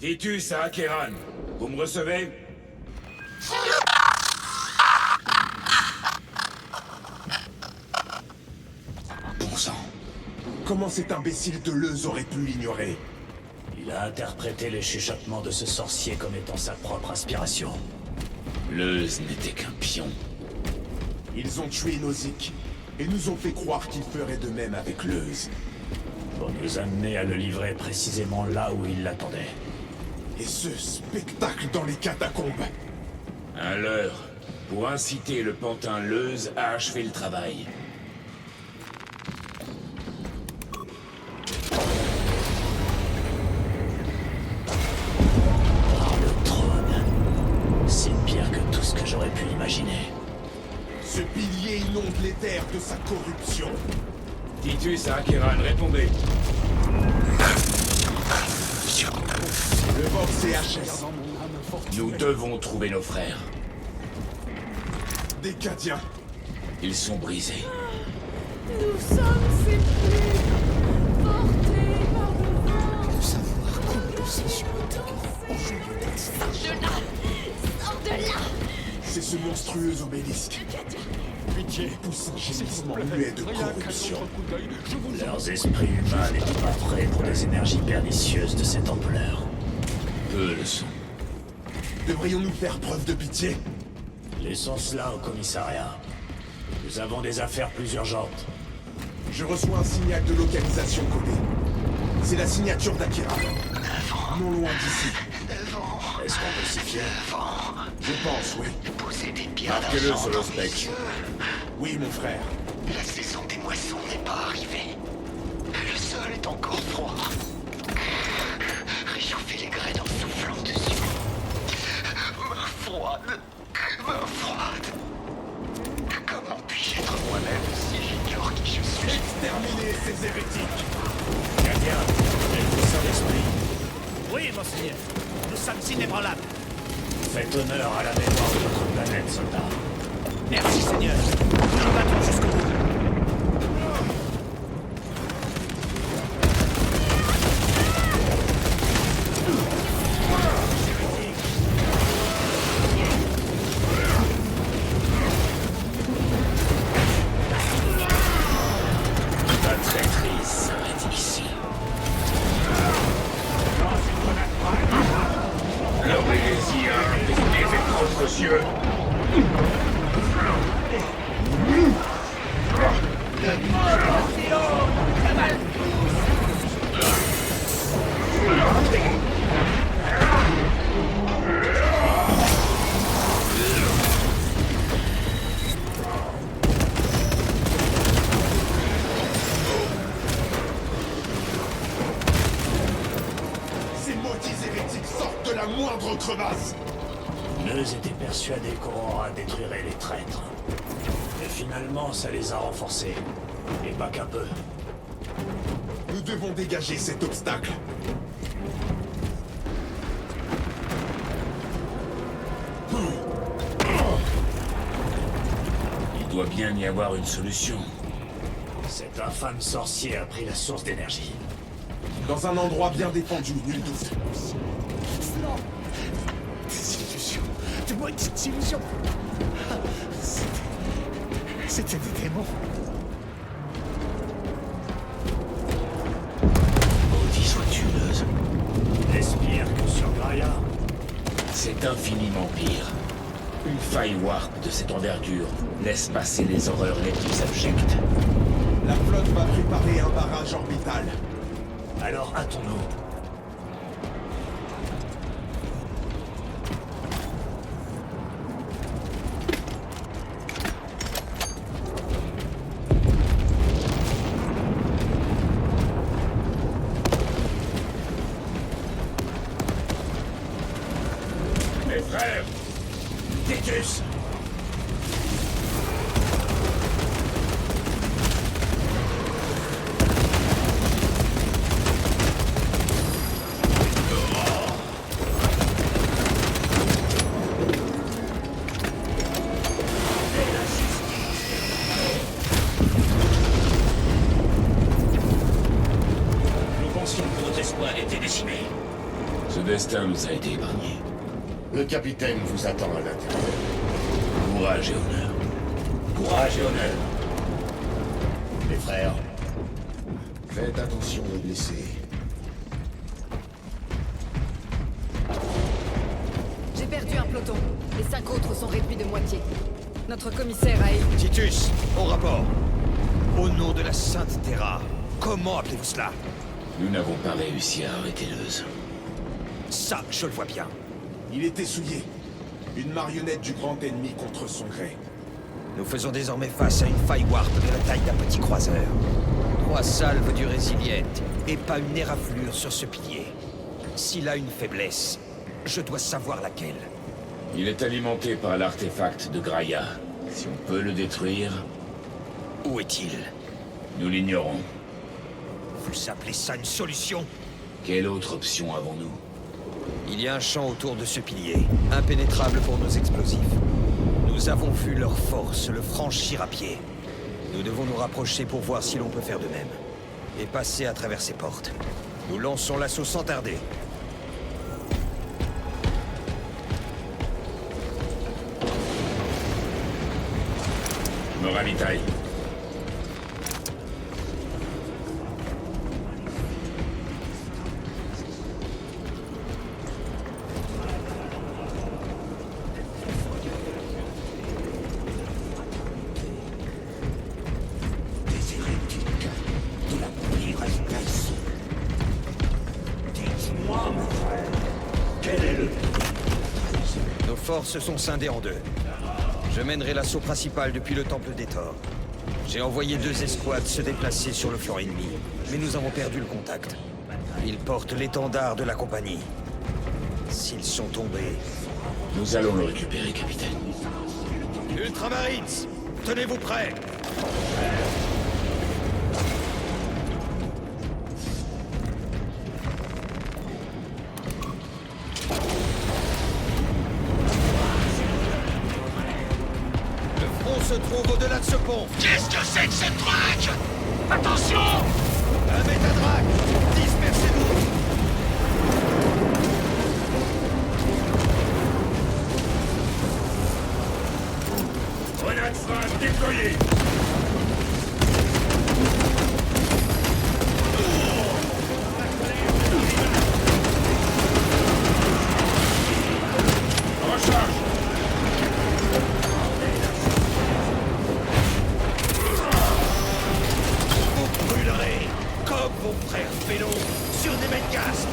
Titus à Acheran. Vous me recevez? Bon sang. Comment cet imbécile de Leuze aurait pu l'ignorer? Il a interprété les chuchotements de ce sorcier comme étant sa propre inspiration. Leuze n'était qu'un pion. Ils ont tué Nozick et nous ont fait croire qu'ils feraient de même avec Leuze. Pour nous amener à le livrer précisément là où il l'attendait. Et ce spectacle dans les catacombes. Un leurre, pour inciter le pantin Leuze à achever le travail. Par le trône. C'est pire que tout ce que j'aurais pu imaginer. Ce pilier inonde les terres de sa corruption. Titus à Acheran, répondez. Le Vox et HS. Nous devons trouver nos frères. Des Cadiens. Ils sont brisés. Nous sommes ses plumes, portés par le vent. De savoir couler ses chutes au joyeux Sors de là! Sors de là! C'est ce monstrueux obélisque. Pitié, Il pousse un s'il vous gémissement plaît, muet de rien qu'un corruption. autre coup d'œil, je vous en Leurs esprits humains n'étaient pas prêts pour des énergies pernicieuses de cette ampleur. Peu le sont. Devrions-nous faire preuve de pitié? Laissons cela au commissariat. Nous avons des affaires plus urgentes. Je reçois un signal de localisation codé. C'est la signature d'Akira. Non loin d'ici. Est-ce qu'on peut s'y fier? Je pense, oui. Poser des pierres Marquez-le d'argent sur le dans mes spec. yeux. Oui, mon frère. La saison des moissons n'est pas arrivée. Le sol est encore froid. Réchauffer les graines en soufflant dessus. Main froide. Main froide. Comment puis-je être moi-même si j'ignore qui je suis? Exterminez ces hérétiques. Gardien, êtes-vous sans esprit? Oui, monseigneur. Nous sommes inébranlables. Faites honneur à la mémoire de notre planète, soldat. Merci, Seigneur. Nous nous battrons jusqu'au bout. La traîtrise s'arrête ici. Leur hérésie a infecté mes propres yeux. Ces maudits hérétiques sortent de la moindre crevasse. Leuze était persuadé qu'Aurora détruirait les traîtres. Mais finalement, ça les a renforcés. Et pas qu'un peu. Nous devons dégager cet obstacle. Il doit bien y avoir une solution. Cet infâme sorcier a pris la source d'énergie. Dans un endroit bien défendu, nul doute. Des illusions. De moi, des illusions. C'était des démons. Maudit sois-tu, Leuze. Est-ce pire que sur Gaia? C'est infiniment pire. Une faille warp de cette envergure laisse passer les horreurs les plus abjectes. La flotte va préparer un barrage orbital. Alors hâtons-nous. Mes frères, Titus! Nous pensions que notre espoir était décimé. Ce destin nous a été épargné. Le capitaine vous attend à l'intérieur. Courage et honneur. Courage et honneur. Les frères, Faites attention aux blessés. J'ai perdu un peloton. Les 5 autres sont réduits de moitié. Notre commissaire a élu. Titus, au rapport. Au nom de la Sainte Terra, comment appelez-vous cela? Nous n'avons pas réussi à arrêter Leuze. Ça, je le vois bien. Il était souillé. Une marionnette du grand ennemi contre son gré. Nous faisons désormais face à une faille warp de la taille d'un petit croiseur. 3 salves du Résiliette, et pas une éraflure sur ce pilier. S'il a une faiblesse, je dois savoir laquelle. Il est alimenté par l'artefact de Graia. Si on peut le détruire, Où est-il? nous l'ignorons. Vous appelez ça une solution? Quelle autre option avons-nous? Il y a un champ autour de ce pilier, impénétrable pour nos explosifs. Nous avons vu leur force le franchir à pied. Nous devons nous rapprocher pour voir si l'on peut faire de même. Et passer à travers ces portes. Nous lançons l'assaut sans tarder. Je me ravitaille. Des hérétiques de la pire espèce. Dites-moi, mon frère, quel est le but? Nos forces sont scindées en deux. Je mènerai l'assaut principal depuis le temple d'Etor. J'ai envoyé 2 escouades se déplacer sur le flanc ennemi, mais nous avons perdu le contact. Ils portent l'étendard de la compagnie. S'ils sont tombés... Nous allons le récupérer, capitaine. Ultramarines, tenez-vous prêts! Le front se trouve au-delà de ce pont. Qu'est-ce que c'est que cette traque? Attention! Un métadrac! Dispersez-vous! Grenade phare déployée! Recharge! Vous brûlerez, comme vos frères Félon, sur des mètres gaz.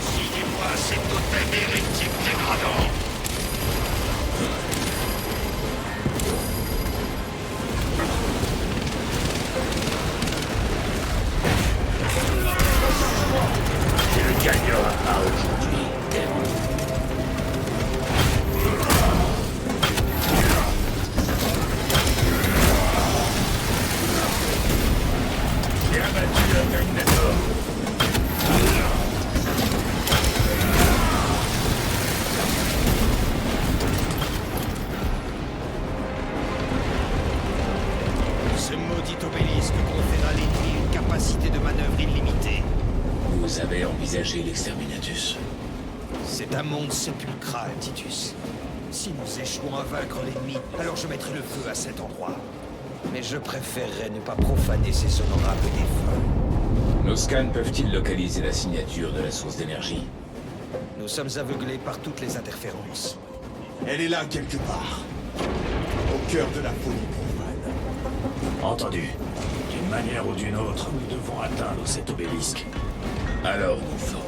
Signez-moi cet totem hérétique dégradant! Tu ne gagneras pas aujourd'hui, démon. J'ai abattu un Terminator. Ce maudit obélisque confère à l'ennemi une capacité de manœuvre illimitée. Vous avez envisagé l'exterminatus. C'est un monde sépulcral, Titus. Si nous échouons à vaincre l'ennemi, alors je mettrai le feu à cet endroit. Mais je préférerais ne pas profaner ces honorables défunts. Nos scans peuvent-ils localiser la signature de la source d'énergie? Nous sommes aveuglés par toutes les interférences. Elle est là quelque part. Au cœur de la folie profane. Entendu. D'une manière ou d'une autre, nous devons atteindre cet obélisque. Alors nous ferons.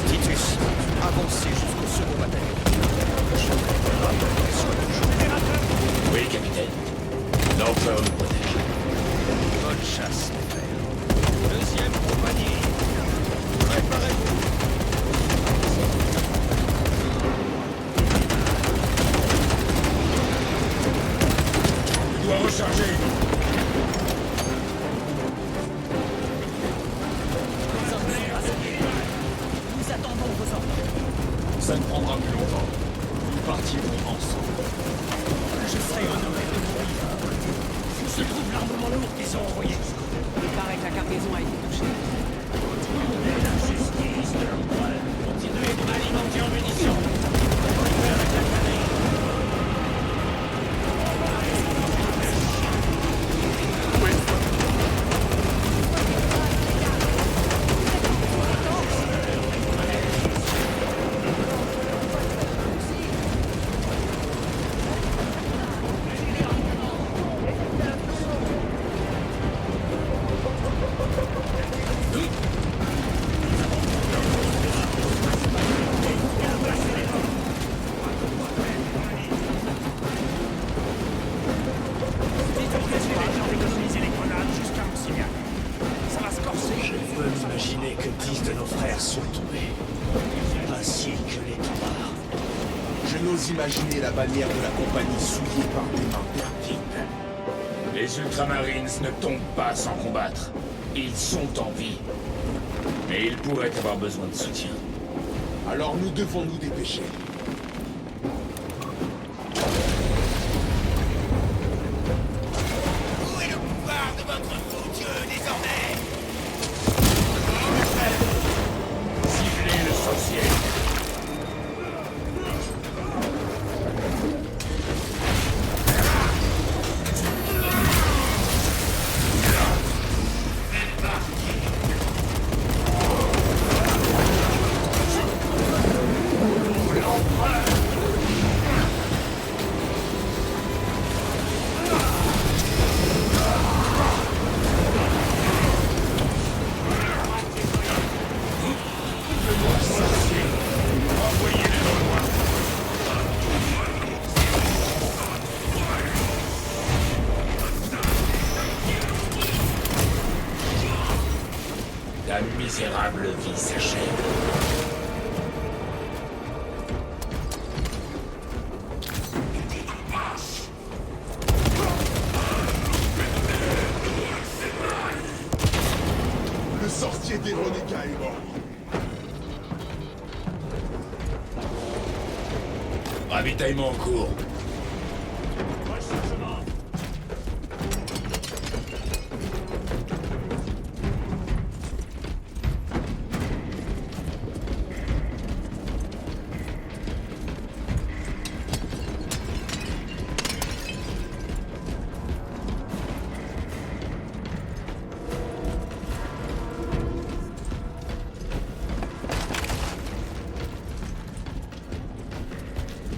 Titus, avance repères sont tombés, ainsi que l'étendard. Je n'ose imaginer la bannière de la compagnie souillée par des mains perdites. Les Ultramarines ne tombent pas sans combattre. Ils sont en vie. Mais ils pourraient avoir besoin de soutien. Alors nous devons nous dépêcher. Où est le pouvoir de votre faux dieu désormais? Ciblez le sorcier. La misérable vie s'achève. Le sorcier d'Eronica est mort. Ravitaillement en cours.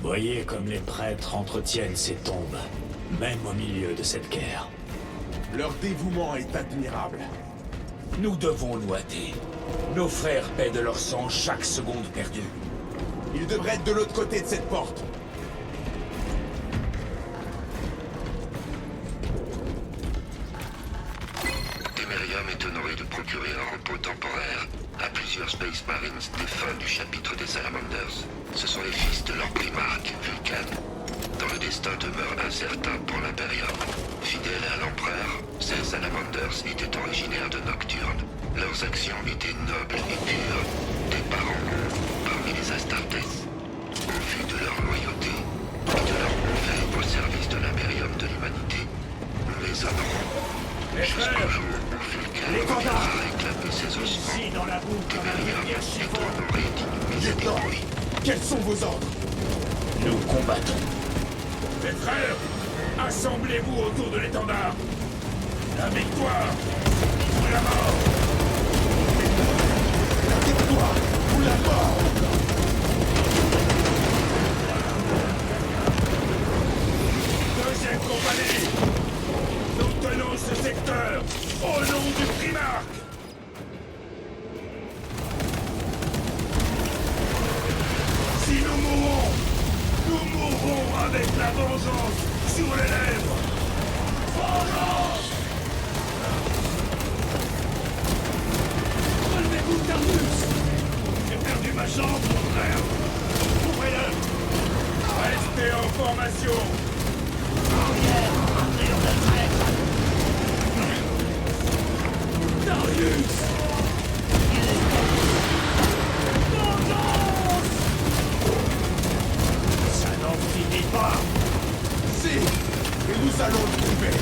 Voyez comme les prêtres entretiennent ces tombes, même au milieu de cette guerre. Leur dévouement est admirable. Nous devons nous hâter. Nos frères paient de leur sang chaque seconde perdue. Ils devraient être de l'autre côté de cette porte. Temerium est honoré de procurer un repos temporaire à plusieurs Space Marines défunts du chapitre des Salamanders. Ce sont les fils de leur primarque, Vulcan, dont le destin demeure incertain pour l'Imperium. Fidèles à l'Empereur, ces Salamanders étaient originaires de Nocturne. Leurs actions étaient nobles et pures, des parents parmi les Astartes. Au vu de leur loyauté et de leur envers au service de l'Imperium de l'humanité, nous les honorons. Jusqu'au jour où Vulcan reviendra réclamer ses ossements. Ici, dans la boue, comme un Temerium rivière est chiffon. honoré d'inhumer et Lieutenant, détruit. quels sont vos ordres? Nous combattons. Mes frères, assemblez-vous autour de l'étendard. La victoire ou la mort. La victoire ou la mort? Deuxième compagnie. Nous tenons ce secteur au nom du primarque. Si nous mourons, nous mourrons avec la vengeance sur les lèvres. Vengeance! Relevez-vous, Tardus! J'ai perdu ma jambe, mon frère. Ouvrez-le! Restez en formation. Darius! Ça n'en finit pas. Si, et nous allons le trouver.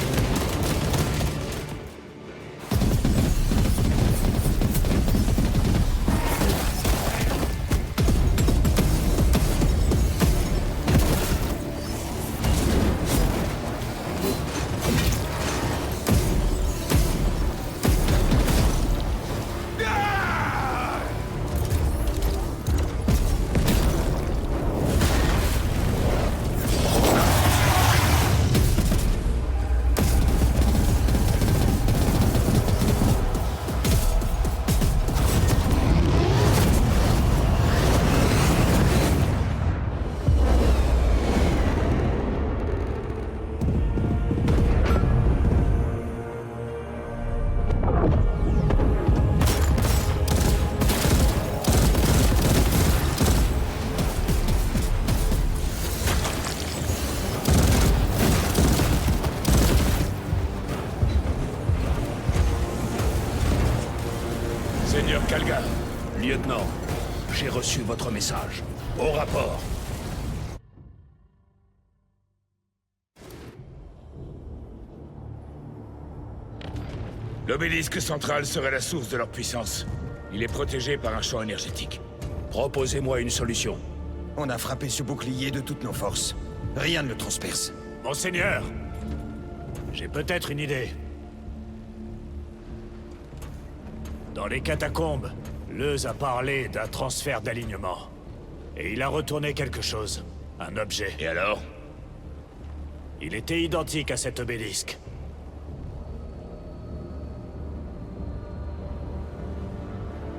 Lieutenant, j'ai reçu votre message. Au rapport. L'obélisque central serait la source de leur puissance. Il est protégé par un champ énergétique. Proposez-moi une solution. On a frappé ce bouclier de toutes nos forces. Rien ne le transperce. Monseigneur, j'ai peut-être une idée. Dans les catacombes, Leuz a parlé d'un transfert d'alignement. Et il a retourné quelque chose. Un objet. Et alors? Il était identique à cet obélisque.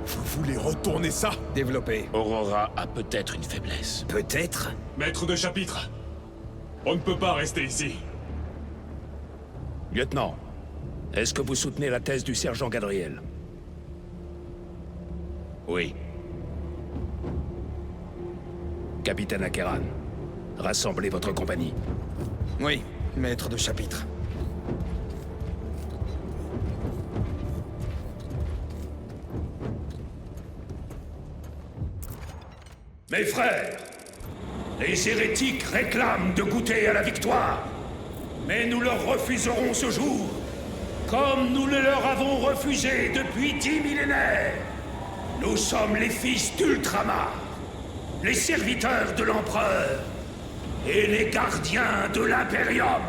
Vous voulez retourner ça? Développé. Aurora a peut-être une faiblesse. Peut-être? Maître de chapitre, on ne peut pas rester ici. Lieutenant, est-ce que vous soutenez la thèse du sergent Gadriel? Oui. Capitaine Akeran, rassemblez votre compagnie. Oui, maître de chapitre. Mes frères, les hérétiques réclament de goûter à la victoire. Mais nous leur refuserons ce jour, comme nous le leur avons refusé depuis 10 millénaires. Nous sommes les fils d'Ultramar, les serviteurs de l'Empereur et les gardiens de l'Imperium.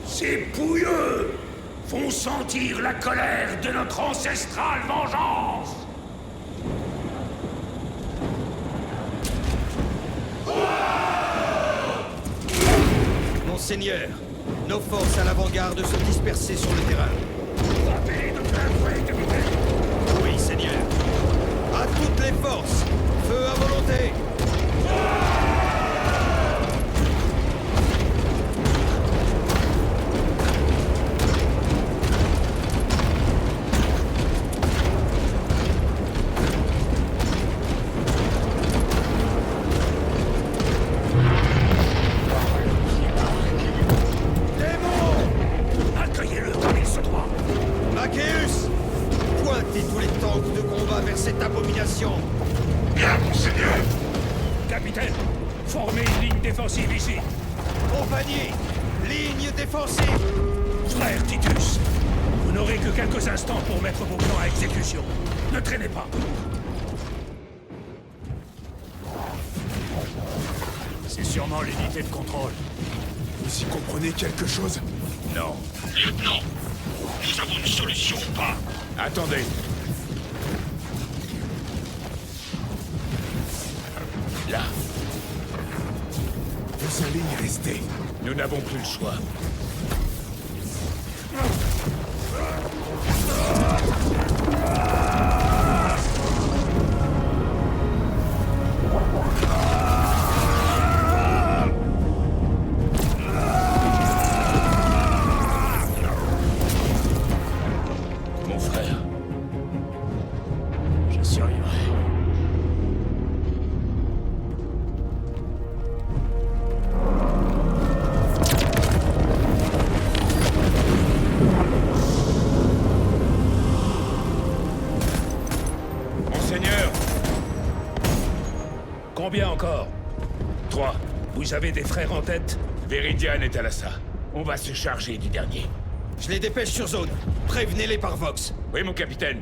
Ces pouilleux font sentir la colère de notre ancestrale vengeance. Monseigneur, nos forces à l'avant-garde sont dispersées sur le terrain. Frappez de plein fouet, capitaine. Oui, Seigneur. À toutes les forces, feu à volonté. Accueillez-le comme il se doit. Macéus, pointez tous les tanks de combat vers cette abomination. Bien, monseigneur. Capitaine, formez une ligne défensive ici. Compagnie, ligne défensive. Frère Titus, vous n'aurez que quelques instants pour mettre vos plans à exécution. Ne traînez pas. C'est sûrement l'unité de contrôle. Vous y comprenez quelque chose? Non. Lieutenant, nous avons une solution ou pas? Attendez. Là, Vous allez y rester. nous n'avons plus le choix. Mon frère, Je survivrai. Monseigneur, Combien encore? 3. Vous avez des frères en tête? Viridian est à l'assa. On va se charger du dernier. Je les dépêche sur zone. Prévenez-les par Vox. Oui, mon capitaine.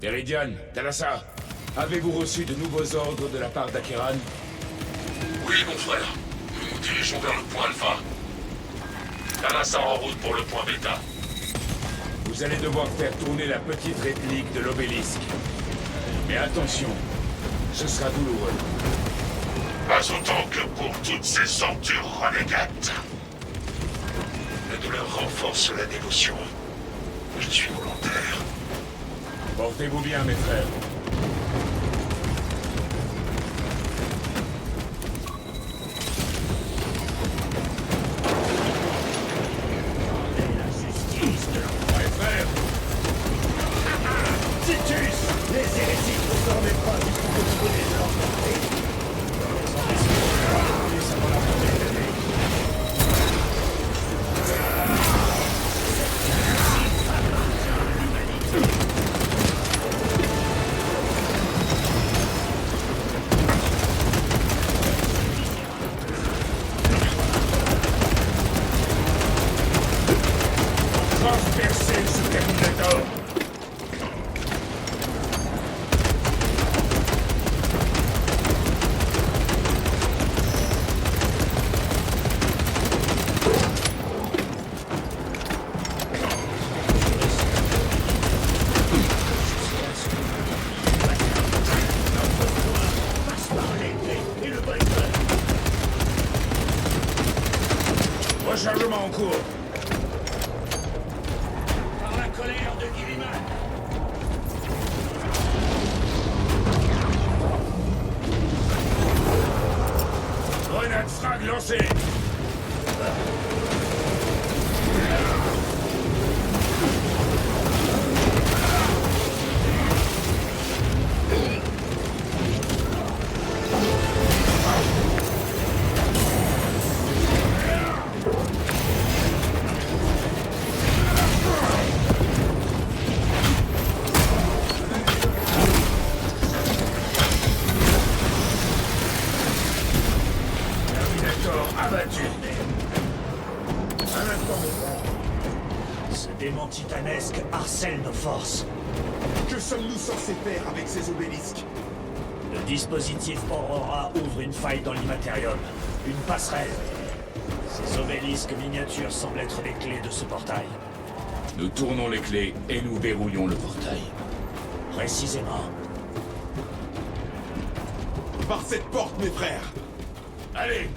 Viridian, Talassa, avez-vous reçu de nouveaux ordres de la part d'Akeran? Oui, mon frère. Nous nous dirigeons vers le point alpha. Talassa en route pour le point bêta. Vous allez devoir faire tourner la petite réplique de l'obélisque. Mais attention, ce sera douloureux. Pas autant que pour toutes ces centures renégates. La douleur renforce la dévotion. Je suis volontaire. Portez-vous bien, mes frères. Mes frères, Titus! Les hérétiques ne se remettent pas du coup de trouver de leur côté. Transpercez ce Terminator! Rechargement en cours. Par la colère de Gilliman. Grenade frag lancée. Abattu. Un instant. Ce démon titanesque harcèle nos forces. Que sommes-nous censés faire avec ces obélisques? Le dispositif Aurora ouvre une faille dans l'immatérium. Une passerelle. Ces obélisques miniatures semblent être les clés de ce portail. Nous tournons les clés et nous verrouillons le portail. Précisément. Par cette porte, mes frères. Allez!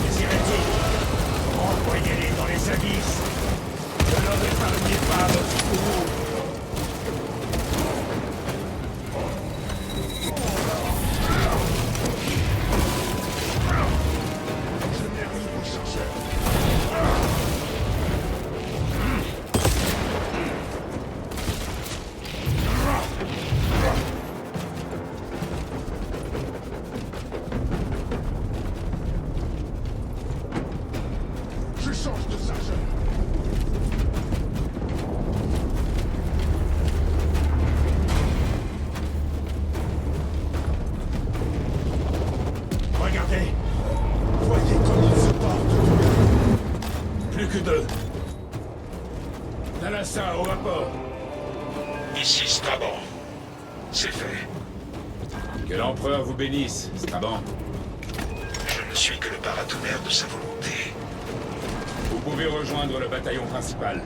Les hérétiques, envoyez-les dans les abysses. Ne leur épargnez pas votre courroux. Je change de chargeur. Regardez, Voyez comme ils se portent. Plus que deux. Thalassa, au rapport. Ici Straban. C'est fait. Que l'empereur vous bénisse, Straban. Je ne suis que le paratonnerre de sa volonté. Vous pouvez rejoindre le bataillon principal.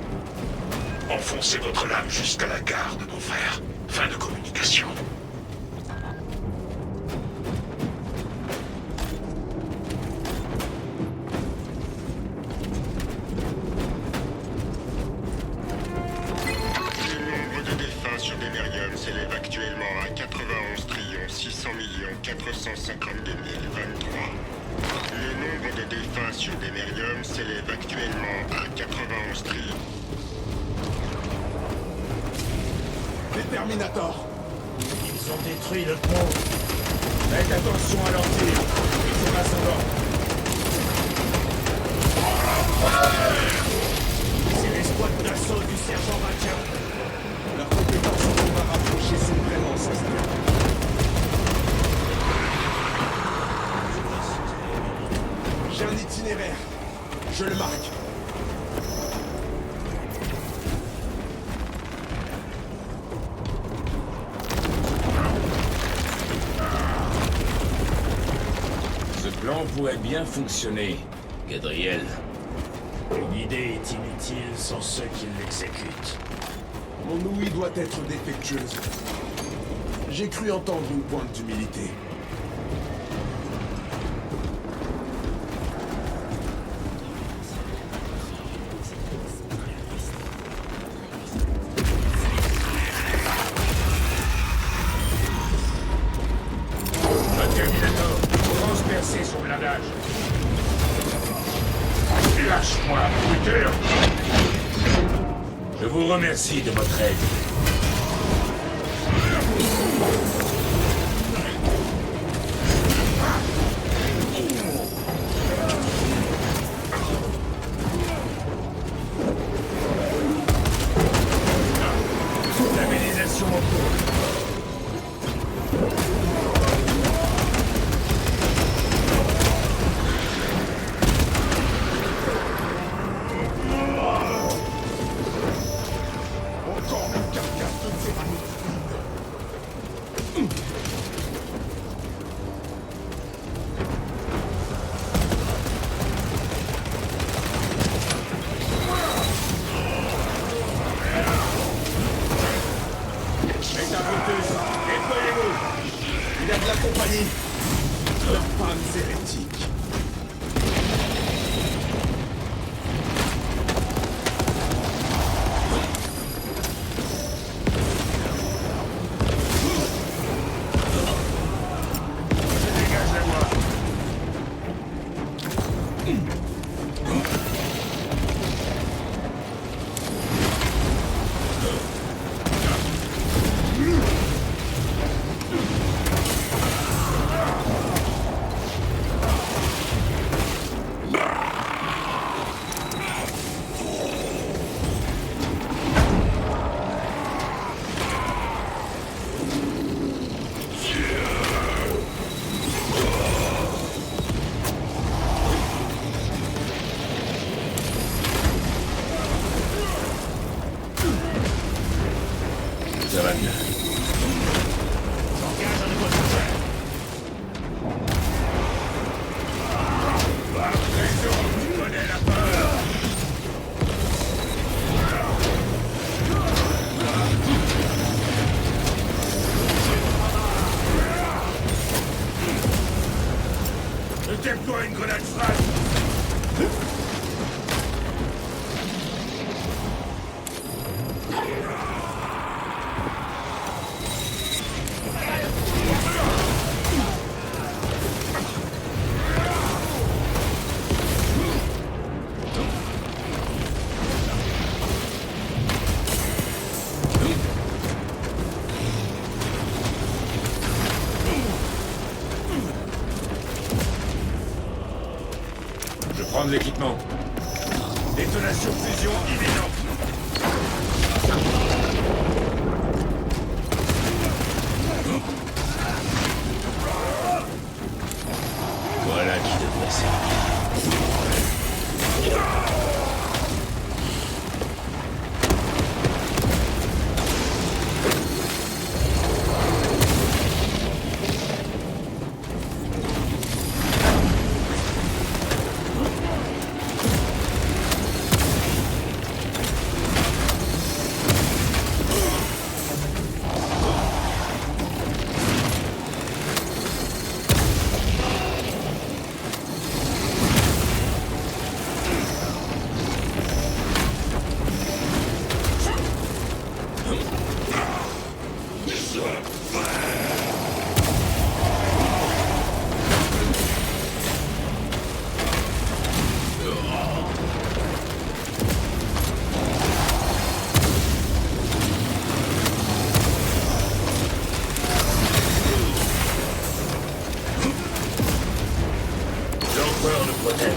Enfoncez votre lame jusqu'à la gare de nos frères. Fin de communication. Le nombre de défunts sur Denerium s'élève actuellement à 91 600 452 023. Le nombre de défunts sur Denerium s'élève actuellement à 91 trillions. Les Terminators. ils ont détruit le pont. Faites attention à leur tir. Ils sont ascendants. C'est l'escouade d'assaut du sergent Maintien. Leurs compétences en combat rapproché sont vraiment sensibles. J'ai un itinéraire. Je le marque. Ce plan pourrait bien fonctionner, Gadriel. Une idée est inutile sans ceux qui l'exécutent. Mon ouïe doit être défectueuse. J'ai cru entendre une pointe d'humilité. Le Terminator, transpercez son blindage. Lâche-moi, buteur. Je vous remercie de votre aide. Métamorpheuse, déployez-vous. Il y a de la compagnie. Leurs femmes hérétiques. Ça va mieux. Je déploie une grenade frappe. Je prends de l'équipement. Détonation fusion imminente. Voilà qui devrait servir. L'empereur le protège.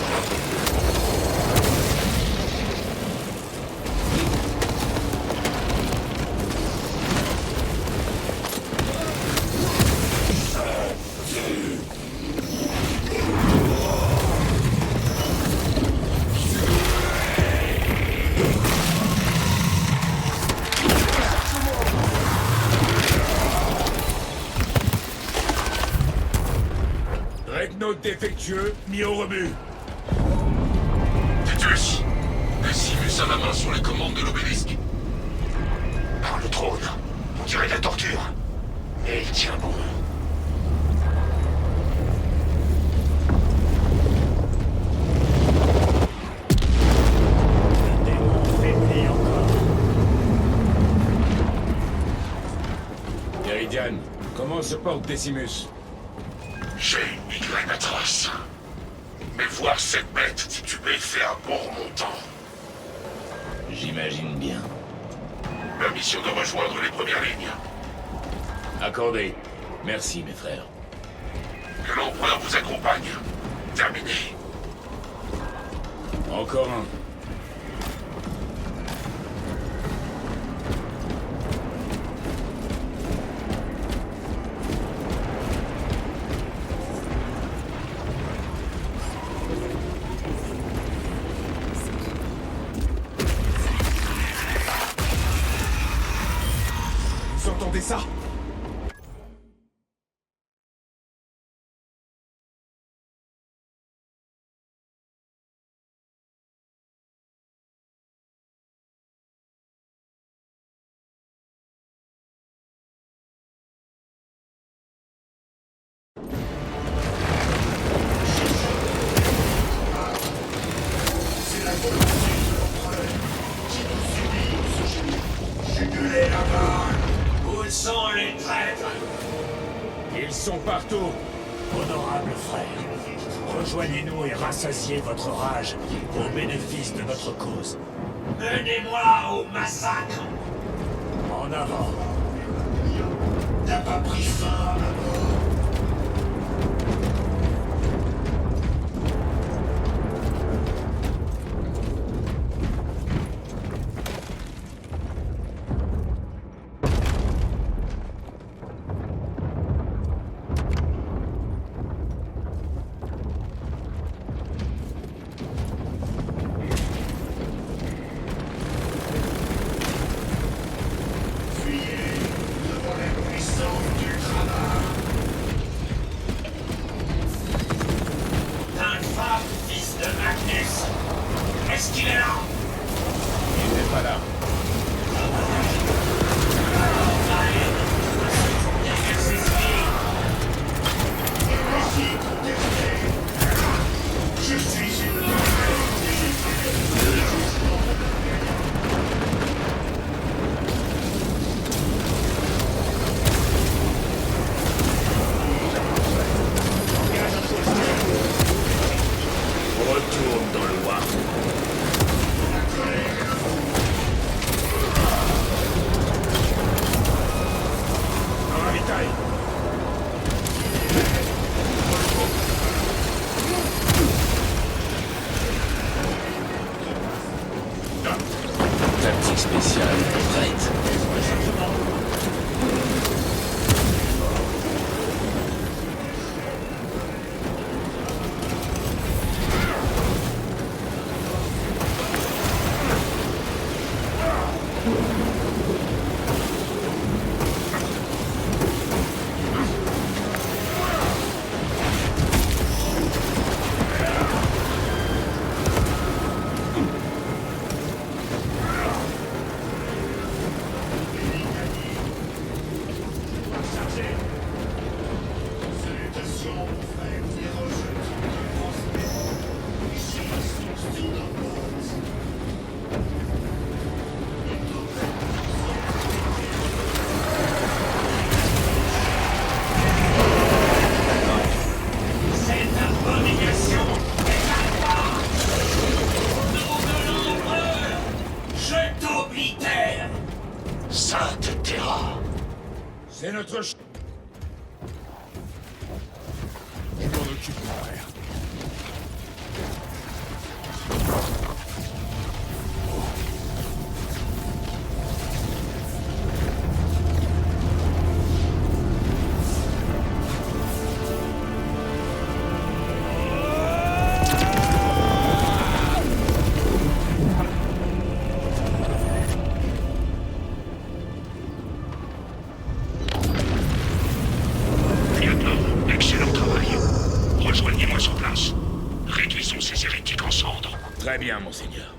Dreadnought défectueux, mis au rebut. Titus, Simus a la main sur les commandes de l'obélisque. Par le trône, on dirait de la torture. Mais il tient bon. Le démon faiblit encore. Meridian, comment se porte Decimus? J'ai ignoré ma trace. Mais voir cette bête titubée fait un bon remontant. J'imagine bien. Ma mission de rejoindre les premières lignes. Accordé. Merci, mes frères. Que l'empereur vous accompagne. Terminé. Encore un. Vous entendez ça? traîtres! Ils sont partout. Honorable frère, rejoignez-nous et rassasiez votre rage au bénéfice de notre cause. Menez-moi au massacre! En avant. T'as pas pris fin à ma mort. Est-ce qu'il est là? Il n'est pas là. Je suis une... Retourne dans le Warp. Tactique spéciale prête. Sainte Terra! C'est notre... Je m'en occupe, mon frère. Lieutenant, excellent travail. Rejoignez-moi sur place. Réduisons ces hérétiques en cendres. Très bien, monseigneur.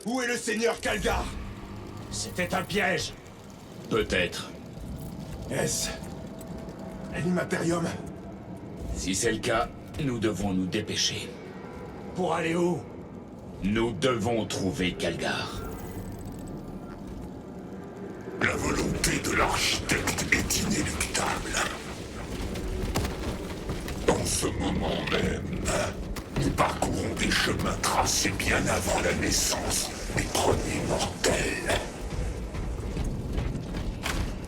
Où est le seigneur Calgar? C'était un piège. Peut-être. Est-ce l'Immatérium? Si c'est le cas, nous devons nous dépêcher. Pour aller où? Nous devons trouver Calgar. La volonté de l'architecte est inéluctable. En ce moment même, nous parcourons des chemins tracés bien avant la naissance des premiers mortels.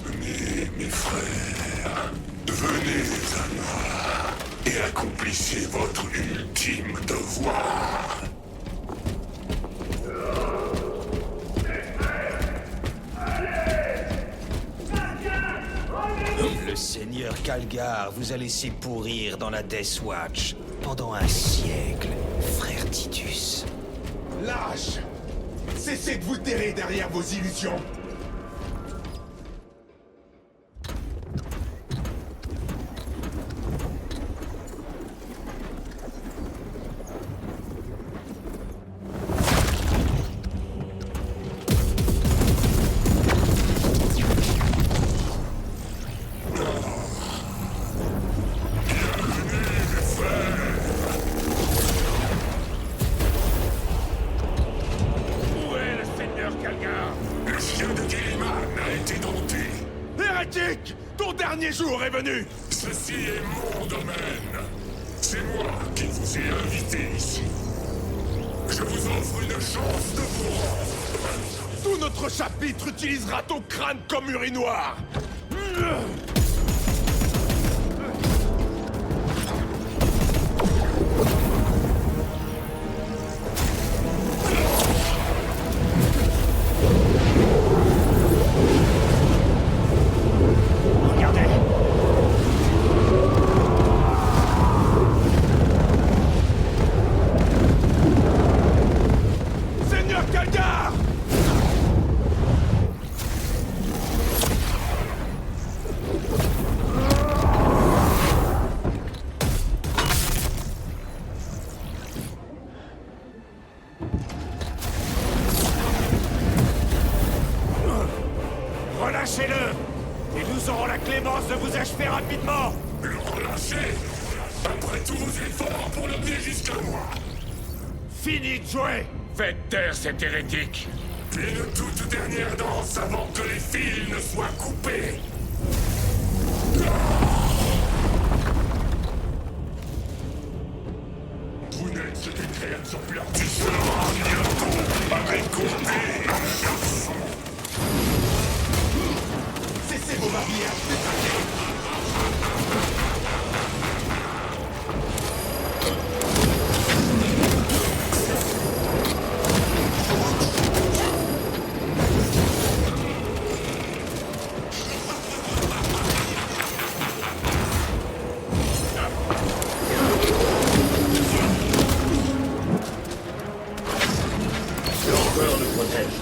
Venez, mes frères, venez à moi et accomplissez votre ultime devoir. Le seigneur Calgar vous a laissé pourrir dans la Death Watch pendant un siècle, frère Titus. Lâche! Cessez de vous terrer derrière vos illusions! Où est le seigneur Calgar? Le chien de Gilliman a été dompté. Hérétique! Ton dernier jour est venu! Ceci est mon domaine. C'est moi qui vous ai invité ici. Je vous offre une chance de vous rendre. Tout notre chapitre utilisera ton crâne comme urinoir! Regardez. Seigneur Calgar! Relâchez-le! Et nous aurons la clémence de vous achever rapidement! Le relâcher. Après tous vos efforts pour l'amener jusqu'à moi. Fini de jouer! Faites taire cet hérétique. Une toute dernière danse avant que les fils ne soient coupés. Vous n'êtes que des créatures pures. Tu seras bientôt à mes côtés, garçon. Cessez vos barrières, détraqués! L'empereur le protège.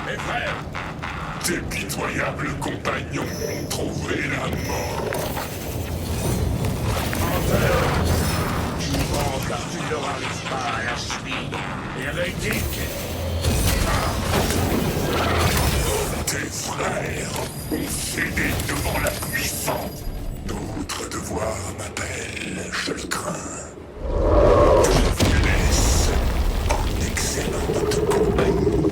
Mes frères, Tes pitoyables compagnons ont trouvé la mort. Vivant car tu ne leur arrives pas à la cheville. Hérétique! Tes frères ont cédé devant la puissance. D'autres devoirs m'appellent, je le crains. Je vous laisse en excellente compagnie.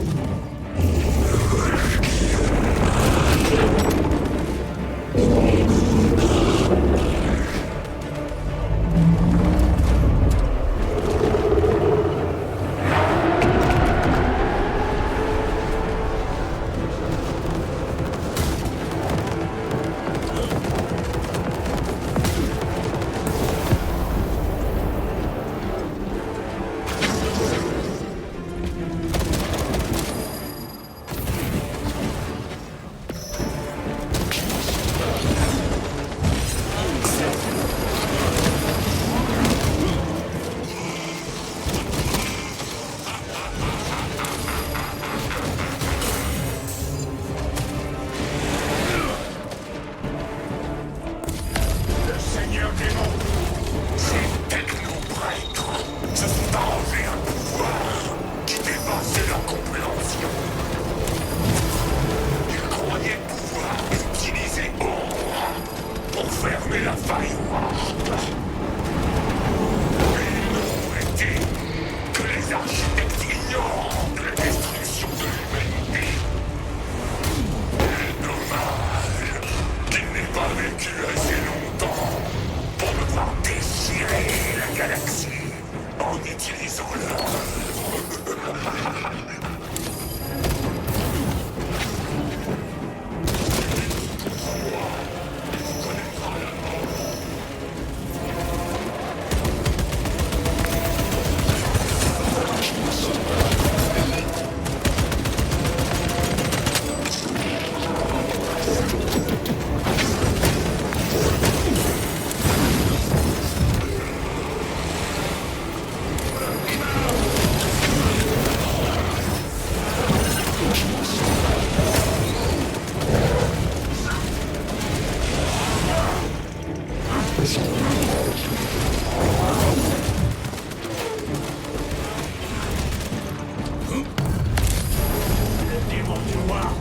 Le démon du noir.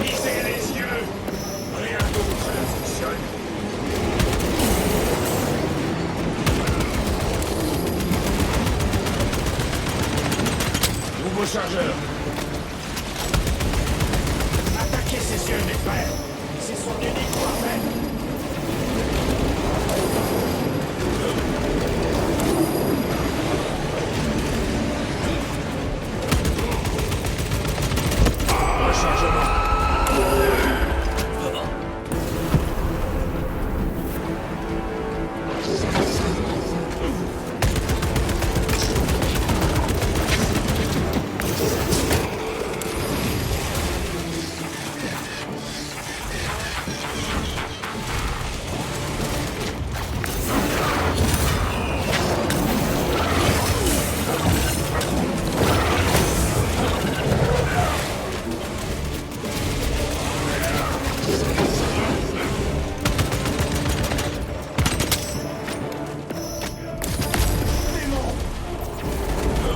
Lissez les yeux. Rien d'autre ne fonctionne. Nouveau chargeur. Attaquez ses yeux, mes frères. C'est son unique point faible.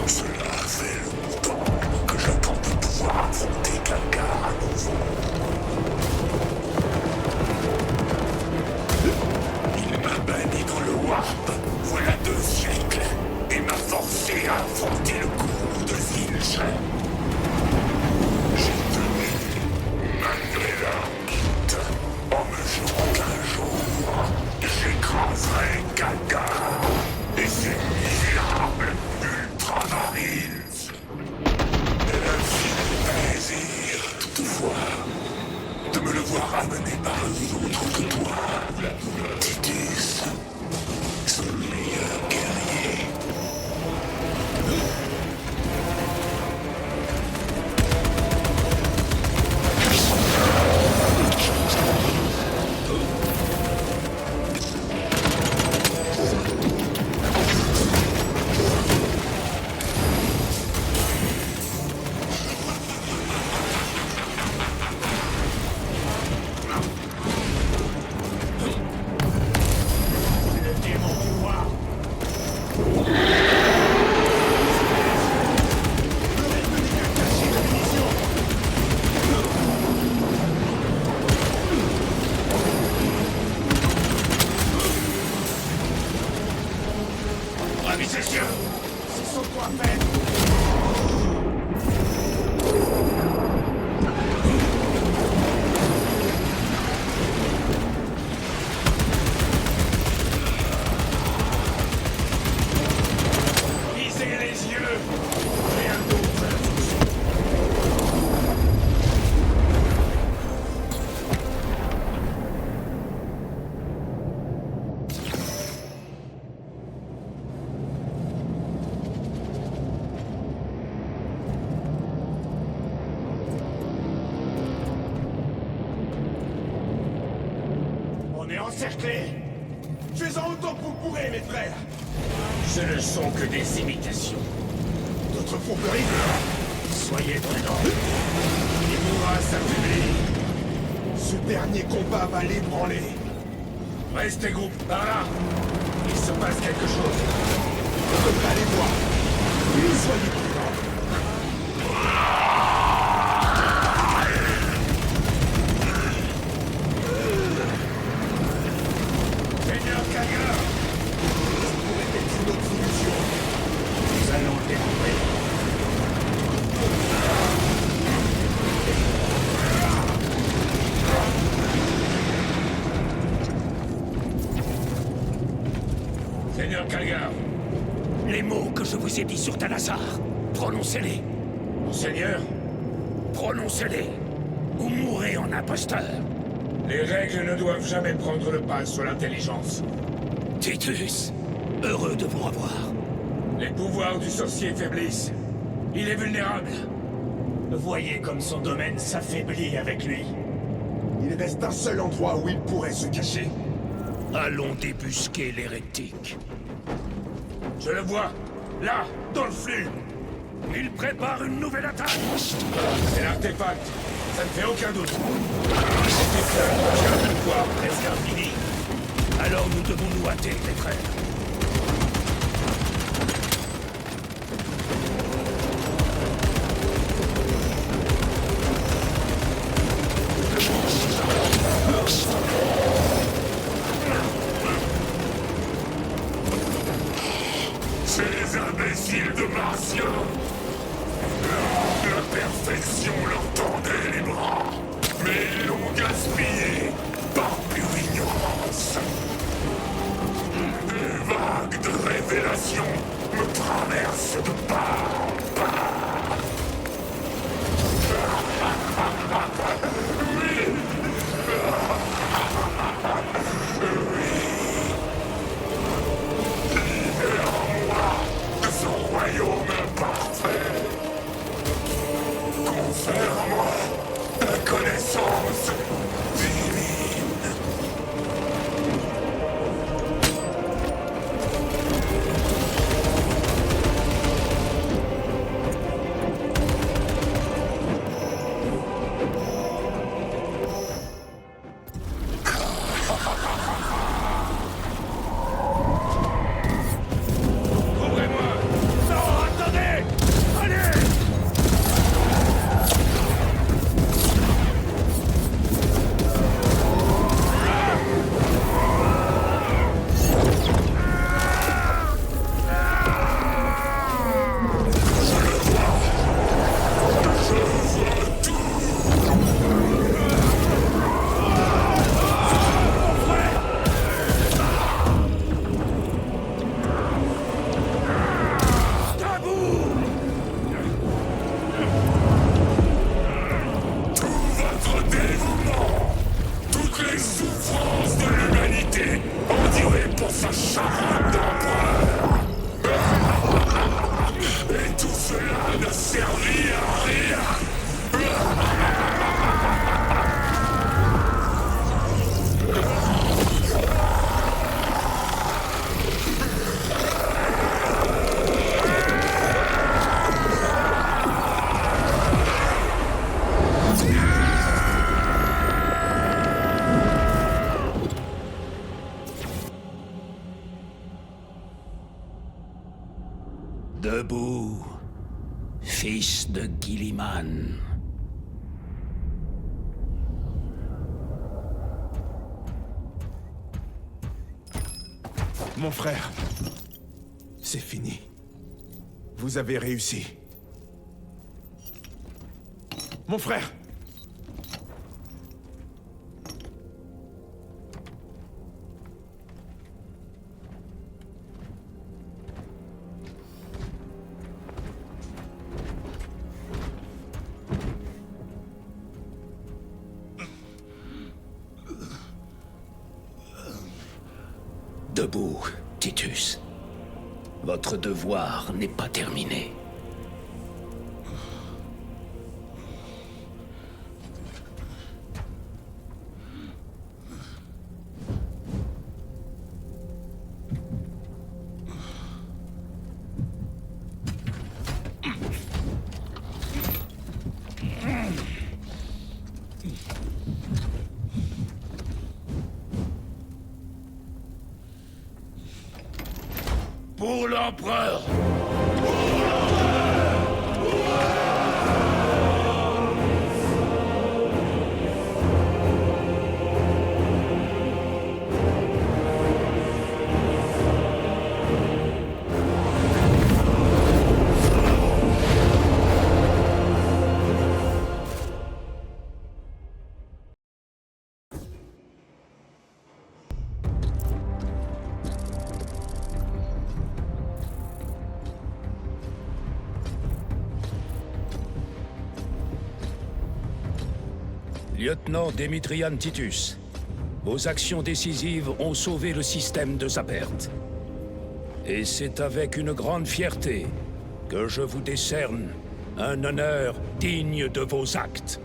Cela fait longtemps que j'attends de pouvoir affronter quelqu'un à nouveau. Il m'a banni dans le Warp, voilà 2 siècles, et m'a forcé à affronter le gourou de Zinch. J'ai tenu, malgré leur limite, en me jurant qu'un jour, j'écraserai Kalgar et ses misérables Ultramarines. Plaisir, toutefois, de me le voir amené par un autre que toi, Titus, son meilleur guerrier. Le démon du noir. Ravissez ses yeux. C'est son point faible. Lissez les yeux. Rien d'autre ne fonctionne. On est encerclés. Fais-en autant que vous pourrez, mes frères. Ce ne sont que des imitations. D'autres fourberies. Soyez prudents. Il mourra s'affaiblir. Ce dernier combat va l'ébranler. Restez groupe, par là. Il se passe quelque chose. On devrait aller voir. Soyez prudents. Seigneur Kalgar, Ce pourrait être une autre solution. nous allons le découvrir. Seigneur Kalgar, Les mots que je vous ai dit sur Thanazar, prononcez-les. Monseigneur, Prononcez-les. Ou mourrez en imposteur. les règles ne doivent jamais prendre le pas sur l'intelligence. Titus, heureux de vous revoir. Les pouvoirs du sorcier faiblissent. Il est vulnérable. Voyez comme son domaine s'affaiblit avec lui. Il reste un seul endroit où il pourrait se cacher. Allons débusquer l'hérétique. Je le vois, là, dans le flux. Il prépare une nouvelle attaque. C'est l'artefact. Ça ne fait aucun doute. Cet éclat contient un pouvoir presque infini. Alors nous devons nous hâter, mes frères. Ces imbéciles de Martiens! La perfection leur tendait les bras, mais ils l'ont gaspillé par pure ignorance. Des vagues de révélations me traversent de part en part. Libère-moi de ce royaume imparfait. Confère-moi la connaissance divine. Ouvrez-moi! Non, attendez! Allez! Votre dévouement, toutes les souffrances de l'humanité endurées pour sa charade d'empereur. Et tout cela ne servit à rien. Debout, fils de Guilliman. Mon frère, c'est fini. Vous avez réussi. Mon frère! Debout, Titus. Votre devoir n'est pas terminé. Pour l'empereur! Lieutenant Démétrian Titus, vos actions décisives ont sauvé le système de sa perte. Et c'est avec une grande fierté que je vous décerne un honneur digne de vos actes.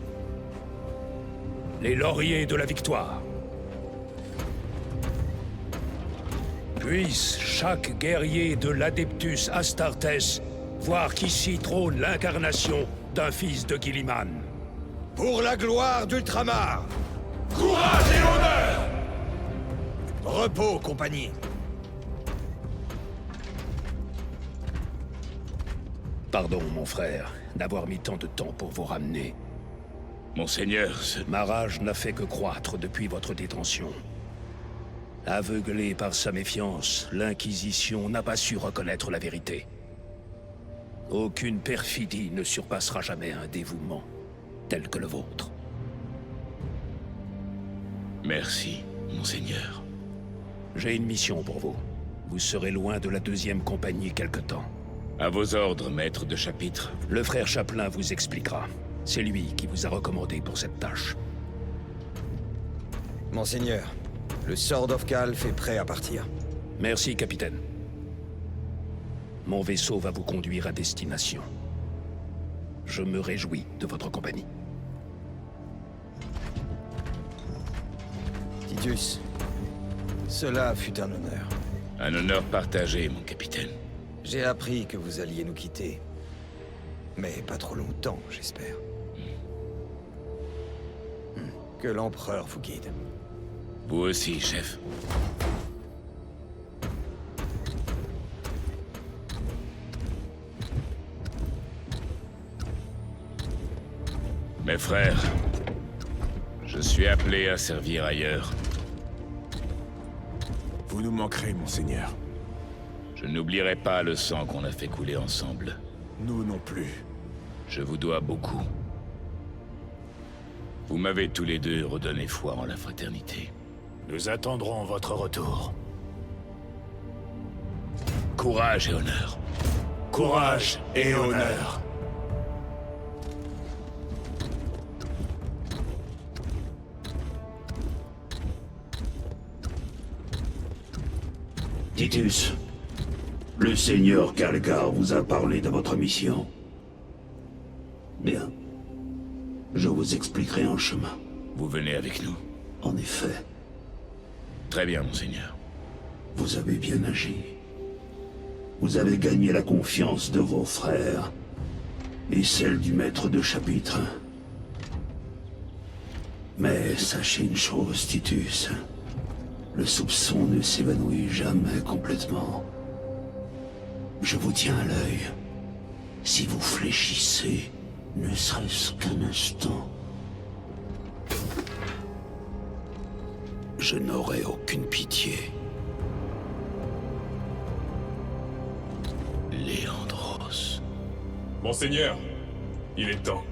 Les lauriers de la victoire. Puisse chaque guerrier de l'Adeptus Astartes voir qu'ici trône l'incarnation d'un fils de Guilliman. Pour la gloire d'Ultramar! Courage et honneur! Repos, compagnie. Pardon, mon frère, d'avoir mis tant de temps pour vous ramener. Monseigneur, ma rage n'a fait que croître depuis votre détention. Aveuglé par sa méfiance, l'Inquisition n'a pas su reconnaître la vérité. Aucune perfidie ne surpassera jamais un dévouement tel que le vôtre. Merci, Monseigneur. J'ai une mission pour vous. Vous serez loin de la 2e compagnie quelque temps. À vos ordres, maître de chapitre. Le frère Chaplain vous expliquera. C'est lui qui vous a recommandé pour cette tâche. Monseigneur, le Sword of Calf est prêt à partir. Merci, capitaine. Mon vaisseau va vous conduire à destination. Je me réjouis de votre compagnie. Titus, cela fut un honneur. Un honneur partagé, mon capitaine. J'ai appris que vous alliez nous quitter. Mais pas trop longtemps, j'espère. Que l'Empereur vous guide. Vous aussi, chef. Mes frères, je suis appelé à servir ailleurs. Vous nous manquerez, monseigneur. Je n'oublierai pas le sang qu'on a fait couler ensemble. Nous non plus. Je vous dois beaucoup. Vous m'avez tous les deux redonné foi en la fraternité. Nous attendrons votre retour. Courage et honneur. Courage et honneur. Titus, le seigneur Kalgar vous a parlé de votre mission. Bien. Je vous expliquerai en chemin. Vous venez avec nous? En effet. Très bien, monseigneur. Vous avez bien agi. Vous avez gagné la confiance de vos frères et celle du maître de chapitre. Mais sachez une chose, Titus. Le soupçon ne s'évanouit jamais complètement. Je vous tiens à l'œil. Si vous fléchissez, ne serait-ce qu'un instant, je n'aurai aucune pitié. Léandros. Monseigneur, il est temps.